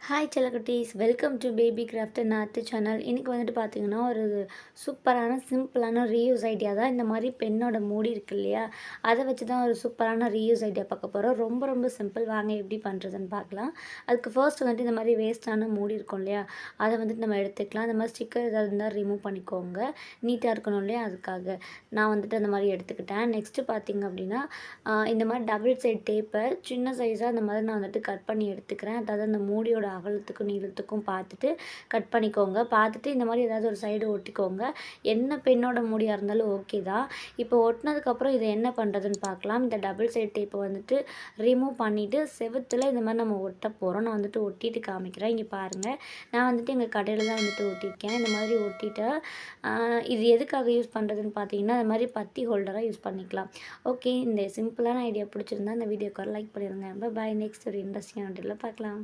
Hi செல்லக்குட்டீஸ், welcome to baby craft நாத்து channel. இன்றைக்கி வந்துட்டு பார்த்தீங்கன்னா, ஒரு சூப்பரான சிம்பிளான ரீயூஸ் ஐடியா தான். இந்த மாதிரி பெண்ணோட மூடி இருக்கு இல்லையா, அதை வச்சு தான் ஒரு சூப்பரான ரீயூஸ் ஐடியா பார்க்க போகிறோம். ரொம்ப ரொம்ப சிம்பிள். வாங்க எப்படி பண்ணுறதுன்னு பார்க்கலாம். அதுக்கு ஃபர்ஸ்ட் வந்துட்டு இந்த மாதிரி வேஸ்ட்டான மூடி இருக்கும் இல்லையா, அதை வந்துட்டு நம்ம எடுத்துக்கலாம். இந்த மாதிரி ஸ்டிக்கர் ஏதாவது இருந்தால் ரிமூவ் பண்ணிக்கோங்க, நீட்டாக இருக்கணும் இல்லையா, அதுக்காக நான் வந்துட்டு அந்த மாதிரி எடுத்துக்கிட்டேன். நெக்ஸ்ட்டு பார்த்திங்க அப்படின்னா, இந்த மாதிரி டபுள் சைட் டேப்பை சின்ன சைஸாக அந்த மாதிரி நான் வந்துட்டு கட் பண்ணி எடுத்துக்கிறேன். அதாவது அந்த மூடியோட அகலத்துக்கும் நீளத்துக்கும் பார்த்துட்டு கட் பண்ணிக்கோங்க. பார்த்துட்டு இந்த மாதிரி ஏதாவது ஒரு சைடு ஒட்டிக்கோங்க. என்ன பெண்ணோட மூடியாக இருந்தாலும் ஓகே தான். இப்போ ஒட்டினதுக்கப்புறம் இதை என்ன பண்ணுறதுன்னு பார்க்கலாம். இந்த டபுள் சைட் டேப்பை வந்துட்டு ரிமூவ் பண்ணிவிட்டு செவுத்தில் இந்த மாதிரி நம்ம ஒட்ட போகிறோம். நான் வந்துட்டு ஒட்டிட்டு காமிக்கிறேன். இங்கே பாருங்கள், நான் வந்துட்டு எங்கள் கடையில் தான் வந்துட்டு ஒட்டியிருக்கேன். இந்த மாதிரி ஒட்டிட்டு இது எதுக்காக யூஸ் பண்ணுறதுன்னு பார்த்தீங்கன்னா, அது மாதிரி பத்தி ஹோல்டராக யூஸ் பண்ணிக்கலாம். ஓகே, இந்த சிம்பிளான ஐடியா பிடிச்சிருந்தா இந்த வீடியோக்கு லைக் பண்ணிடுங்க. பாய். நெக்ஸ்ட் ஒரு இன்ட்ரெஸ்டிங்கான வீடியோவில் பார்க்கலாம்.